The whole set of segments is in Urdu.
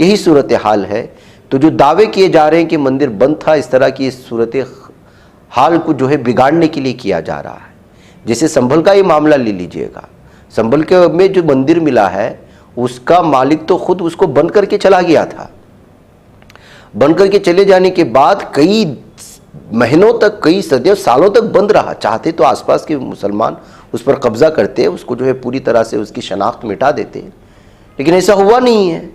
یہی صورتحال ہے۔ تو جو دعوے کیے جا رہے ہیں کہ مندر بند تھا، اس طرح کی صورتحال کو جو ہے بگاڑنے کے لیے کیا جا رہا ہے۔ جیسے سنبھل کا یہ معاملہ لے لیجئے گا، سنبھل کے میں جو مندر ملا ہے اس کا مالک تو خود اس کو بند کر کے چلا گیا تھا۔ بند کر کے چلے جانے کے بعد کئی مہینوں تک، کئی صدیوں، سالوں تک بند رہا۔ چاہتے تو آس پاس کے مسلمان اس پر قبضہ کرتے، اس کو جو ہے پوری طرح سے اس کی شناخت مٹا دیتے، لیکن ایسا ہوا نہیں ہے۔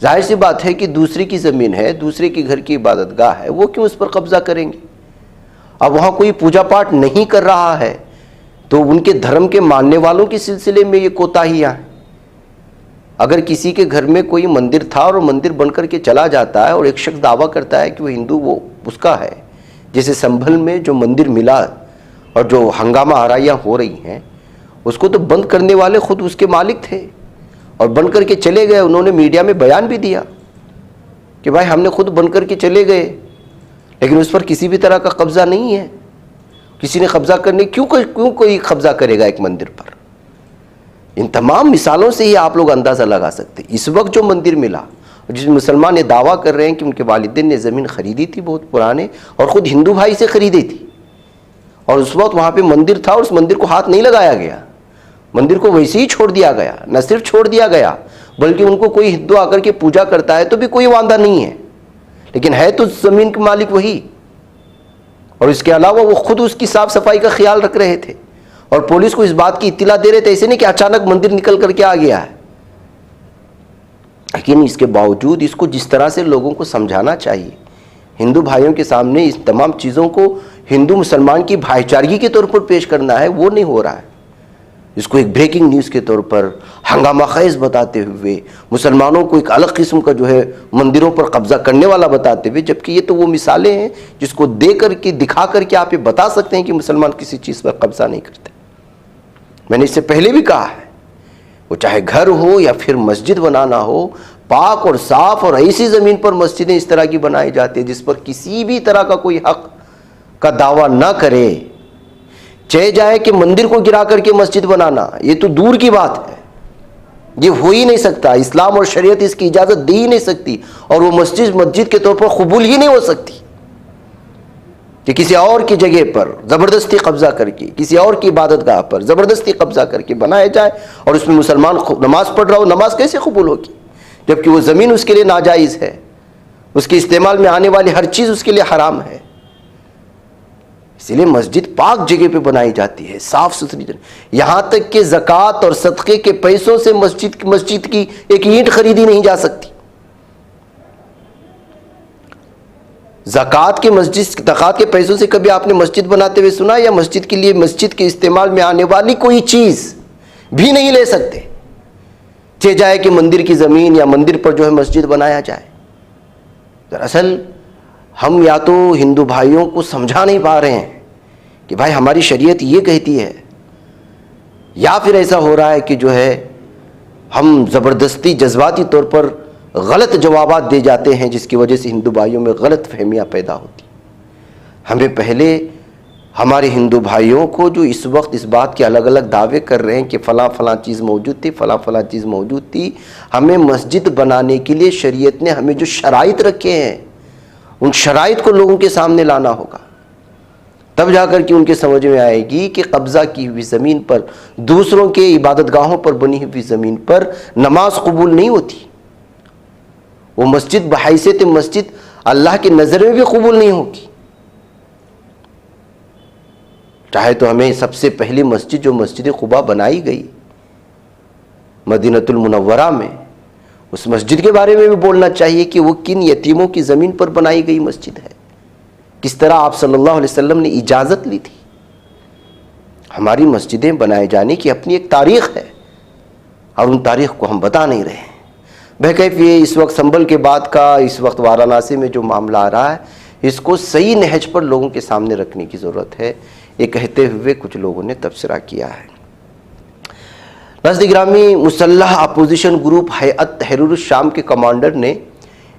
ظاہر سی بات ہے کہ دوسرے کی زمین ہے، دوسرے کے گھر کی عبادت گاہ ہے، وہ کیوں اس پر قبضہ کریں گے؟ اب وہاں کوئی پوجا پاٹ نہیں کر رہا ہے تو ان کے دھرم کے ماننے والوں کے سلسلے میں یہ کوتاہیاں ہیں۔ اگر کسی کے گھر میں کوئی مندر تھا اور مندر بن کر کے چلا جاتا ہے اور ایک شخص دعویٰ کرتا ہے کہ وہ ہندو، وہ اس کا ہے، جیسے سنبھل میں جو مندر ملا اور جو ہنگامہ آرائیاں ہو رہی ہیں، اس کو تو بند کرنے والے خود اس کے مالک تھے اور بند کر کے چلے گئے۔ انہوں نے میڈیا میں بیان بھی دیا کہ بھائی ہم نے خود بند کر کے چلے گئے، لیکن اس پر کسی بھی طرح کا قبضہ نہیں ہے۔ کسی نے قبضہ کرنے کیوں کوئی قبضہ کرے گا ایک مندر پر؟ ان تمام مثالوں سے ہی آپ لوگ اندازہ لگا سکتے ہیں۔ اس وقت جو مندر ملا، جس مسلمان یہ دعویٰ کر رہے ہیں کہ ان کے والدین نے زمین خریدی تھی بہت پرانے اور خود ہندو بھائی سے خریدی تھی، اور اس وقت وہاں پہ مندر تھا اور اس مندر کو ہاتھ نہیں لگایا گیا، مندر کو ویسے ہی چھوڑ دیا گیا۔ نہ صرف چھوڑ دیا گیا بلکہ ان کو کوئی ہندو آ کر کے پوجا کرتا ہے تو بھی کوئی واندہ نہیں ہے، لیکن ہے تو زمین کے مالک وہی، اور اس کے علاوہ وہ خود اس کی صاف صفائی کا خیال رکھ رہے تھے اور پولیس کو اس بات کی اطلاع دے رہے تھے۔ ایسے نہیں کہ اچانک مندر نکل کر کے آ گیا ہے، لیکن اس کے باوجود اس کو جس طرح سے لوگوں کو سمجھانا چاہیے، ہندو بھائیوں کے سامنے اس تمام چیزوں کو ہندو مسلمان کی بھائی چارگی کے طور پر پیش کرنا ہے، وہ نہیں ہو رہا ہے۔ اس کو ایک بریکنگ نیوز کے طور پر ہنگامہ خیز بتاتے ہوئے، مسلمانوں کو ایک الگ قسم کا جو ہے مندروں پر قبضہ کرنے والا بتاتے ہوئے، جبکہ یہ تو وہ مثالیں ہیں جس کو دے کر کے، دکھا کر کے آپ یہ بتا سکتے ہیں کہ مسلمان کسی چیز پر قبضہ نہیں کرتے۔ میں نے اس سے پہلے بھی کہا ہے، وہ چاہے گھر ہو یا پھر مسجد بنانا ہو، پاک اور صاف اور ایسی زمین پر مسجدیں اس طرح کی بنائی جاتی ہیں جس پر کسی بھی طرح کا کوئی حق کا دعویٰ نہ کرے۔ چاہے جائے کہ مندر کو گرا کر کے مسجد بنانا، یہ تو دور کی بات ہے، یہ ہو ہی نہیں سکتا۔ اسلام اور شریعت اس کی اجازت دے ہی نہیں سکتی، اور وہ مسجد کے طور پر قبول ہی نہیں ہو سکتی کہ کسی اور کی جگہ پر زبردستی قبضہ کر کے، کسی اور کی عبادت گاہ پر زبردستی قبضہ کر کے بنایا جائے اور اس میں مسلمان نماز پڑھ رہا ہو۔ نماز کیسے قبول ہوگی جبکہ وہ زمین اس کے لیے ناجائز ہے، اس کے استعمال میں آنے والی ہر چیز اس کے لیے حرام ہے۔ اسی لیے مسجد پاک جگہ پہ بنائی جاتی ہے، صاف ستھری جگہ، یہاں تک کہ زکوٰۃ اور صدقے کے پیسوں سے مسجد کی ایک اینٹ خریدی نہیں جا سکتی۔ زکوٰۃ کے پیسوں سے کبھی آپ نے مسجد بناتے ہوئے سنا؟ یا مسجد کے لیے، مسجد کے استعمال میں آنے والی کوئی چیز بھی نہیں لے سکتے، چاہے جائے کہ مندر کی زمین یا مندر پر جو ہے مسجد بنایا جائے۔ دراصل ہم یا تو ہندو بھائیوں کو سمجھا نہیں پا رہے ہیں کہ بھائی ہماری شریعت یہ کہتی ہے، یا پھر ایسا ہو رہا ہے کہ جو ہے ہم زبردستی جذباتی طور پر غلط جوابات دے جاتے ہیں، جس کی وجہ سے ہندو بھائیوں میں غلط فہمیاں پیدا ہوتی۔ ہمیں پہلے ہمارے ہندو بھائیوں کو جو اس وقت اس بات کے الگ الگ دعوے کر رہے ہیں کہ فلاں فلاں چیز موجود تھی، فلاں فلاں چیز موجود تھی، ہمیں مسجد بنانے کے لیے شریعت نے ہمیں جو شرائط رکھے ہیں، ان شرائط کو لوگوں کے سامنے لانا ہوگا، تب جا کر کے ان کے سمجھ میں آئے گی کہ قبضہ کی ہوئی زمین پر، دوسروں کے عبادت گاہوں پر بنی ہوئی زمین پر نماز قبول نہیں ہوتی۔ وہ مسجد بحیثیت مسجد اللہ کی نظر میں بھی قبول نہیں ہوگی۔ چاہے تو ہمیں سب سے پہلی مسجد جو مسجد قباء بنائی گئی مدینہ المنورہ میں، اس مسجد کے بارے میں بھی بولنا چاہیے کہ وہ کن یتیموں کی زمین پر بنائی گئی مسجد ہے، کس طرح آپ صلی اللہ علیہ وسلم نے اجازت لی تھی۔ ہماری مسجدیں بنائے جانے کی اپنی ایک تاریخ ہے، اور ان تاریخ کو ہم بتا نہیں رہے ہیں۔ بہرکیف یہ اس وقت سنبھل کے بعد کا، اس وقت وارانسی میں جو معاملہ آ رہا ہے، اس کو صحیح نہج پر لوگوں کے سامنے رکھنے کی ضرورت ہے، یہ کہتے ہوئے کچھ لوگوں نے تبصرہ کیا ہے۔ ناظرین گرامی، مسلح اپوزیشن گروپ ہیئت تحریر الشام کے کمانڈر نے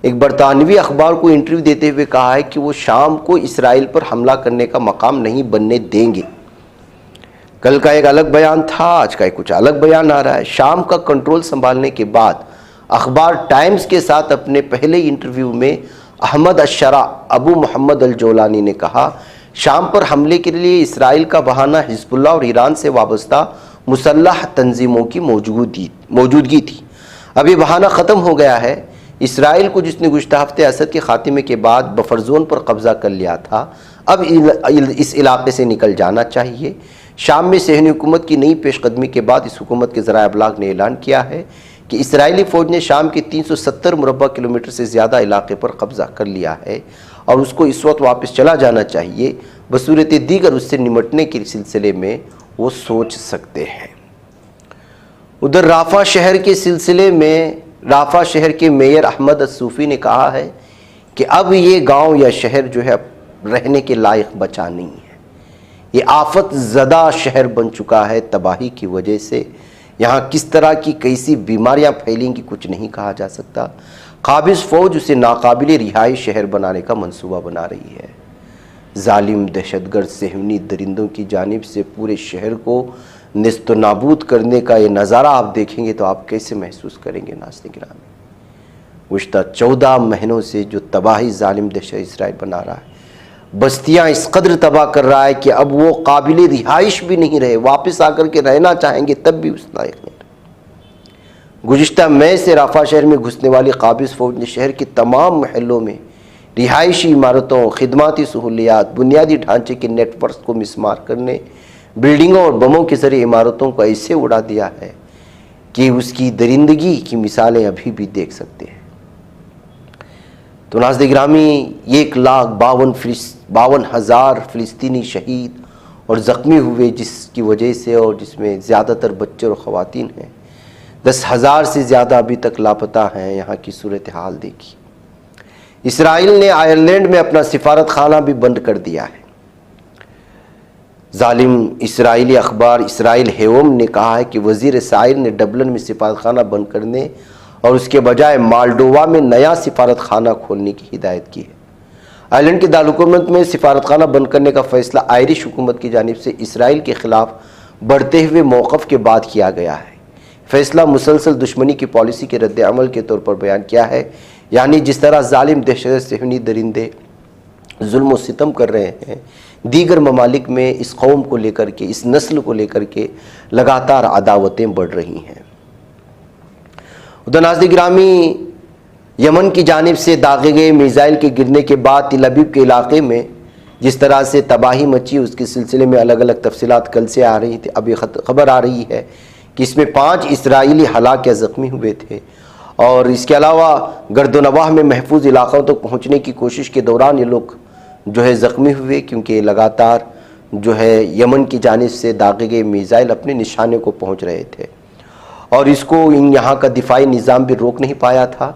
ایک برطانوی اخبار کو انٹرویو دیتے ہوئے کہا ہے کہ وہ شام کو اسرائیل پر حملہ کرنے کا مقام نہیں بننے دیں گے۔ کل کا ایک الگ بیان تھا، آج کا ایک کچھ الگ بیان آ رہا ہے۔ شام کا کنٹرول سنبھالنے کے بعد اخبار ٹائمز کے ساتھ اپنے پہلے انٹرویو میں احمد الشرع ابو محمد الجولانی نے کہا، شام پر حملے کے لیے اسرائیل کا بہانہ حزب اللہ اور ایران سے وابستہ مسلح تنظیموں کی موجودگی تھی۔ اب یہ بہانہ ختم ہو گیا ہے۔ اسرائیل کو جس نے گزشتہ ہفتے اسد کے خاتمے کے بعد بفر زون پر قبضہ کر لیا تھا، اب اس علاقے سے نکل جانا چاہیے۔ شام میں صہیونی حکومت کی نئی پیش قدمی کے بعد اس حکومت کے ذرائع ابلاغ نے اعلان کیا ہے کہ اسرائیلی فوج نے شام کے 370 مربع کلومیٹر سے زیادہ علاقے پر قبضہ کر لیا ہے اور اس کو اس وقت واپس چلا جانا چاہیے۔ بصورت دیگر اس سے نمٹنے کے سلسلے میں وہ سوچ سکتے ہیں۔ ادھر رافع شہر کے سلسلے میں رافع شہر کے میئر احمد الصوفی نے کہا ہے کہ اب یہ گاؤں یا شہر جو ہے رہنے کے لائق بچا نہیں ہے۔ یہ آفت زدہ شہر بن چکا ہے تباہی کی وجہ سے۔ یہاں کس طرح کی کیسی بیماریاں پھیلیں گی کچھ نہیں کہا جا سکتا۔ قابض فوج اسے ناقابل رہائی شہر بنانے کا منصوبہ بنا رہی ہے۔ ظالم دہشت گرد صہیونی درندوں کی جانب سے پورے شہر کو نیست و نابود کرنے کا یہ نظارہ آپ دیکھیں گے تو آپ کیسے محسوس کریں گے ناظرین گرامی؟ گزشتہ 14 مہینوں سے جو تباہی ظالم دہشت اسرائیل بنا رہا ہے، بستیاں اس قدر تباہ کر رہا ہے کہ اب وہ قابل رہائش بھی نہیں رہے، واپس آ کر کے رہنا چاہیں گے تب بھی اس لائق نہیں رہے۔ گزشتہ مئی سے رافع شہر میں گھسنے والی قابض فوج نے شہر کے تمام محلوں میں رہائشی عمارتوں، خدماتی سہولیات، بنیادی ڈھانچے کے نیٹ ورکس کو مسمار کرنے، بلڈنگوں اور بموں کے ذریعے عمارتوں کو ایسے اڑا دیا ہے کہ اس کی درندگی کی مثالیں ابھی بھی دیکھ سکتے ہیں۔ تو ناظرین گرامی، 1,52,000 فلسطینی شہید اور زخمی ہوئے جس کی وجہ سے، اور جس میں زیادہ تر بچے اور خواتین ہیں۔ 10,000 سے زیادہ ابھی تک لاپتہ ہیں۔ یہاں کی صورتحال دیکھی۔ اسرائیل نے آئرلینڈ میں اپنا سفارت خانہ بھی بند کر دیا ہے۔ ظالم اسرائیلی اخبار اسرائیل ہیوم نے کہا ہے کہ وزیر اسرائیل نے ڈبلن میں سفارت خانہ بند کرنے اور اس کے بجائے مالڈووا میں نیا سفارت خانہ کھولنے کی ہدایت کی ہے۔ آئرلینڈ کے دارالحکومت میں سفارت خانہ بند کرنے کا فیصلہ آئرش حکومت کی جانب سے اسرائیل کے خلاف بڑھتے ہوئے موقف کے بعد کیا گیا ہے۔ فیصلہ مسلسل دشمنی کی پالیسی کے رد عمل کے طور پر بیان کیا ہے، یعنی جس طرح ظالم دہشت صہیونی درندے ظلم و ستم کر رہے ہیں، دیگر ممالک میں اس قوم کو لے کر کے، اس نسل کو لے کر کے لگاتار عداوتیں بڑھ رہی ہیں۔ ادھر ناظرین گرامی، یمن کی جانب سے داغے گئے میزائل کے گرنے کے بعد تل ابیب کے علاقے میں جس طرح سے تباہی مچی، اس کے سلسلے میں الگ الگ تفصیلات کل سے آ رہی تھی۔ اب یہ خبر آ رہی ہے کہ اس میں 5 اسرائیلی ہلاک یا زخمی ہوئے تھے، اور اس کے علاوہ گرد و نواح میں محفوظ علاقوں تک پہنچنے کی کوشش کے دوران یہ لوگ جو ہے زخمی ہوئے، کیونکہ لگاتار جو ہے یمن کی جانب سے داغے گئے میزائل اپنے نشانے کو پہنچ رہے تھے، اور اس کو یہاں کا دفاعی نظام بھی روک نہیں پایا تھا۔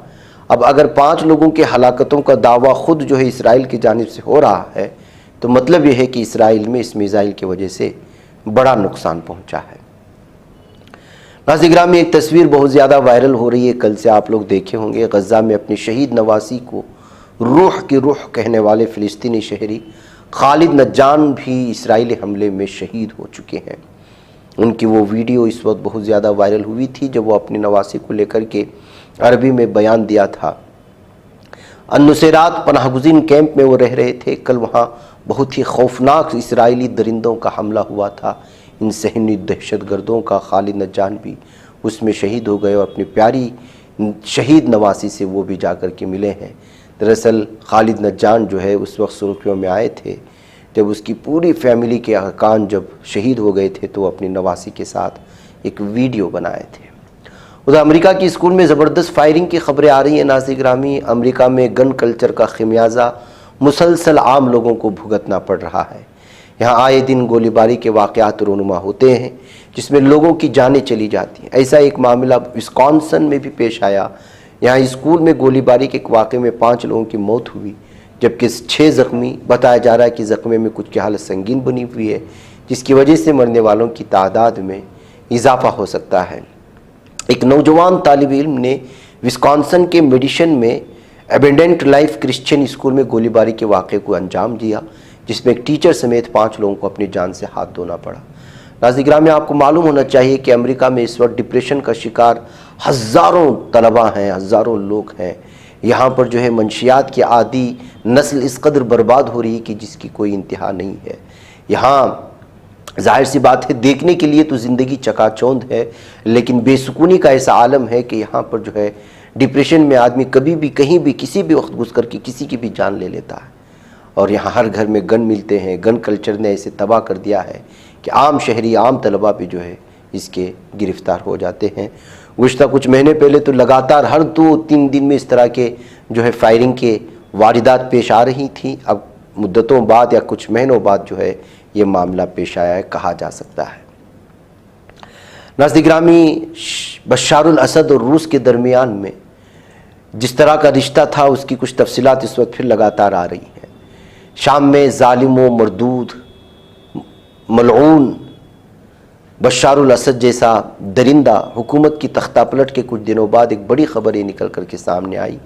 اب اگر 5 لوگوں کے ہلاکتوں کا دعویٰ خود جو ہے اسرائیل کی جانب سے ہو رہا ہے، تو مطلب یہ ہے کہ اسرائیل میں اس میزائل کی وجہ سے بڑا نقصان پہنچا ہے۔ ناظرین گرامی، ایک تصویر بہت زیادہ وائرل ہو رہی ہے، کل سے آپ لوگ دیکھے ہوں گے۔ غزہ میں اپنی شہید نواسی کو روح کی روح کہنے والے فلسطینی شہری خالد نجان بھی اسرائیلی حملے میں شہید ہو چکے ہیں۔ ان کی وہ ویڈیو اس وقت بہت زیادہ وائرل ہوئی تھی جب وہ اپنی نواسی کو لے کر کے عربی میں بیان دیا تھا۔ النصیرات پناہ گزین کیمپ میں وہ رہ رہے تھے۔ کل وہاں بہت ہی خوفناک اسرائیلی درندوں کا حملہ ہوا تھا۔ ان صہیونی دہشت گردوں کا خالد نجان بھی اس میں شہید ہو گئے، اور اپنی پیاری شہید نواسی سے وہ بھی جا کر کے ملے ہیں۔ دراصل خالد نجان جو ہے اس وقت سرخیوں میں آئے تھے جب اس کی پوری فیملی کے ارکان جب شہید ہو گئے تھے، تو وہ اپنی نواسی کے ساتھ ایک ویڈیو بنائے تھے۔ ادھر امریکہ کی اسکول میں زبردست فائرنگ کی خبریں آ رہی ہیں۔ ناظرین گرامی، امریکہ میں گن کلچر کا خمیازہ مسلسل عام لوگوں کو بھگتنا پڑ رہا ہے۔ یہاں آئے دن گولی باری کے واقعات رونما ہوتے ہیں جس میں لوگوں کی جانیں چلی جاتی ہیں۔ ایسا ایک معاملہ وسکانسن میں بھی پیش آیا۔ یہاں اسکول میں گولی باری کے ایک واقعے میں 5 لوگوں کی موت ہوئی، جبکہ 6 زخمی بتایا جا رہا ہے کہ زخمی میں کچھ کی حالت سنگین بنی ہوئی ہے، جس کی وجہ سے مرنے والوں کی تعداد میں اضافہ ہو سکتا ہے۔ ایک نوجوان طالب علم نے وسکانسن کے میڈیسن میں ایبنڈنٹ لائف کرسچین اسکول میں گولی باری کے واقعے کو انجام دیا، جس میں ایک ٹیچر سمیت 5 لوگوں کو اپنی جان سے ہاتھ دھونا پڑا۔ ناظرین گرامی، آپ کو معلوم ہونا چاہیے کہ امریکہ میں اس وقت ڈپریشن کا شکار ہزاروں طلباء ہیں، ہزاروں لوگ ہیں۔ یہاں پر جو ہے منشیات کی عادی نسل اس قدر برباد ہو رہی ہے کہ جس کی کوئی انتہا نہیں ہے۔ یہاں ظاہر سی بات ہے، دیکھنے کے لیے تو زندگی چکا چوند ہے، لیکن بے سکونی کا ایسا عالم ہے کہ یہاں پر جو ہے ڈپریشن میں آدمی کبھی بھی کہیں بھی کسی بھی وقت گھس کر کے کسی کی بھی جان لے لیتا ہے۔ اور یہاں ہر گھر میں گن ملتے ہیں۔ گن کلچر نے ایسے تباہ کر دیا ہے کہ عام شہری، عام طلباء بھی جو ہے اس کے گرفتار ہو جاتے ہیں۔ گزشتہ کچھ مہینے پہلے تو لگاتار ہر 2-3 دن میں اس طرح کے جو ہے فائرنگ کے واردات پیش آ رہی تھیں۔ اب مدتوں بعد یا کچھ مہینوں بعد جو ہے یہ معاملہ پیش آیا ہے، کہا جا سکتا ہے۔ ناظرین گرامی، بشار الاسد اور روس کے درمیان میں جس طرح کا رشتہ تھا اس کی کچھ تفصیلات اس وقت پھر لگاتار آ رہی ہیں۔ شام میں ظالم و مردود ملعون بشار الاسد جیسا درندہ حکومت کی تختہ پلٹ کے کچھ دنوں بعد ایک بڑی خبر یہ نکل کر کے سامنے آئی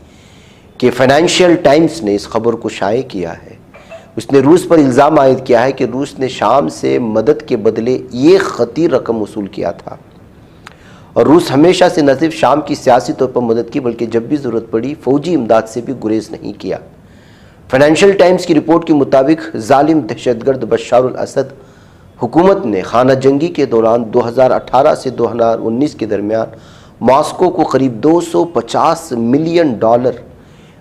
کہ فائنینشیل ٹائمز نے اس خبر کو شائع کیا ہے۔ اس نے روس پر الزام عائد کیا ہے کہ روس نے شام سے مدد کے بدلے یہ خطیر رقم وصول کیا تھا، اور روس ہمیشہ سے نہ صرف شام کی سیاسی طور پر مدد کی بلکہ جب بھی ضرورت پڑی فوجی امداد سے بھی گریز نہیں کیا۔ فائنینشیل ٹائمز کی رپورٹ کے مطابق ظالم دہشت گرد بشار الاسد حکومت نے خانہ جنگی کے دوران 2018 سے 2019 کے درمیان ماسکو کو قریب $250 ملین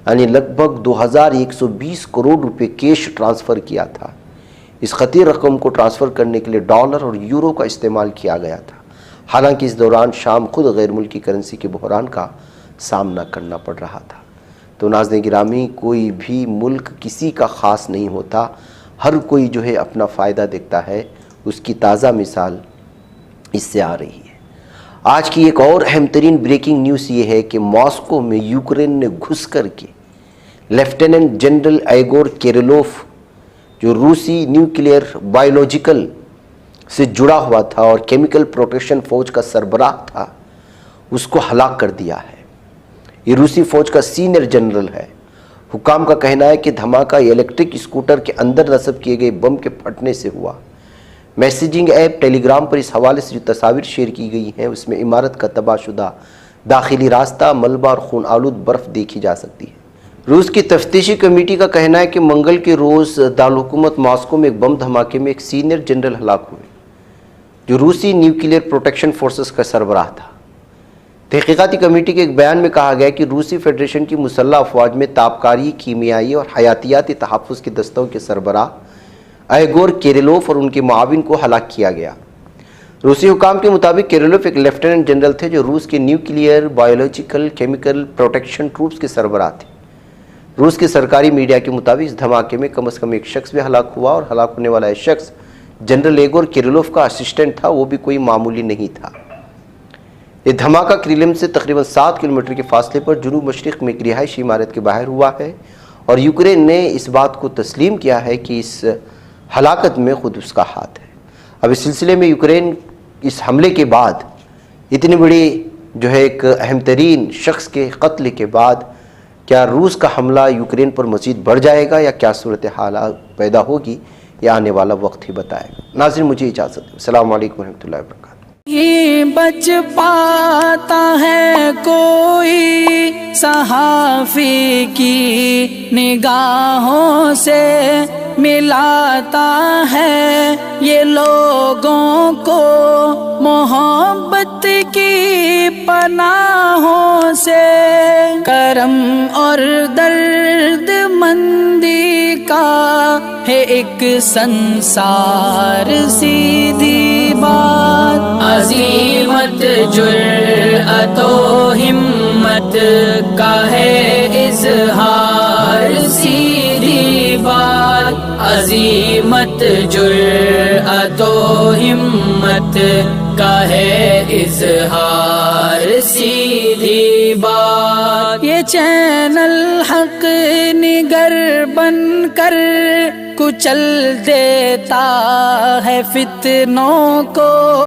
یعنی لگ بھگ 2120 کروڑ روپے کیش ٹرانسفر کیا تھا۔ اس خطیر رقم کو ٹرانسفر کرنے کے لیے ڈالر اور یورو کا استعمال کیا گیا تھا، حالانکہ اس دوران شام خود غیر ملکی کرنسی کے بحران کا سامنا کرنا پڑ رہا تھا۔ تو ناظرین گرامی، کوئی بھی ملک کسی کا خاص نہیں ہوتا، ہر کوئی جو ہے اپنا فائدہ دیکھتا ہے۔ اس کی تازہ مثال اس سے آ رہی ہے۔ آج کی ایک اور اہم ترین بریکنگ نیوز یہ ہے کہ ماسکو میں یوکرین نے گھس کر کے لیفٹیننٹ جنرل ایگور کیریلوف، جو روسی نیوکلیئر بایولوجیکل سے جڑا ہوا تھا اور کیمیکل پروٹیکشن فوج کا سربراہ تھا، اس کو ہلاک کر دیا ہے۔ یہ روسی فوج کا سینئر جنرل ہے۔ حکام کا کہنا ہے کہ دھماکہ الیکٹرک اسکوٹر کے اندر نصب کیے گئے بم کے پھٹنے سے ہوا۔ میسیجنگ ایپ ٹیلی گرام پر اس حوالے سے جو تصاویر شیئر کی گئی ہیں اس میں عمارت کا تباہ شدہ داخلی راستہ، ملبہ اور خون آلود برف دیکھی جا سکتی ہے۔ روس کی تفتیشی کمیٹی کا کہنا ہے کہ منگل کے روز دارالحکومت ماسکو میں ایک بم دھماکے میں ایک سینئر جنرل ہلاک ہوئے جو روسی نیوکلیئر پروٹیکشن فورسز کا سربراہ تھا۔ تحقیقاتی کمیٹی کے ایک بیان میں کہا گیا کہ روسی فیڈریشن کی مسلح افواج میں تابکاری، کیمیائی اور حیاتیاتی تحفظ کے دستوں کے سربراہ ایگور کیریلوف اور ان کے معاون کو ہلاک کیا گیا۔ روسی حکام کے مطابق کیریلوف ایک لیفٹیننٹ جنرل تھے جو روس کے nuclear biological chemical protection troops کے سربراہ تھے۔ روس کے سرکاری میڈیا کے مطابق اس دھماکے میں کم از کم ایک شخص بھی ہلاک ہوا، اور ہلاک ہونے والا ایک شخص جنرل ایگور کیریلوف کا اسسٹنٹ تھا، وہ بھی کوئی معمولی نہیں تھا۔ یہ دھماکہ کریلم سے تقریباً 7 کلومیٹر کے فاصلے پر جنوب مشرق میں ایک رہائشی عمارت کے باہر ہوا ہے، اور یوکرین نے اس بات کو تسلیم کیا ہے کہ اس ہلاکت میں خود اس کا ہاتھ ہے۔ اب اس سلسلے میں یوکرین اس حملے کے بعد، اتنی بڑی جو ہے ایک اہم ترین شخص کے قتل کے بعد، کیا روس کا حملہ یوکرین پر مزید بڑھ جائے گا یا کیا صورتحال پیدا ہوگی، یہ آنے والا وقت ہی بتائے گا۔ ناظرین مجھے اجازت دیں۔ السلام علیکم ورحمۃ اللہ وبرکاتہ۔ یہ بچ پاتا ہے کوئی صحافی کی نگاہوں سے، ملاتا ہے یہ لوگوں کو محبت کی پناہوں سے، کرم اور درد مندی کا ہے ایک سنسار، سیدھی بات عظیمت جرأت و ہمت کا ہے اظہار، سیدھی بات عظیمت جرأت و ہمت کا ہے اظہار، سیدھی بات۔ یہ چینل حق نگر بن کر کچل دیتا ہے فتنوں کو۔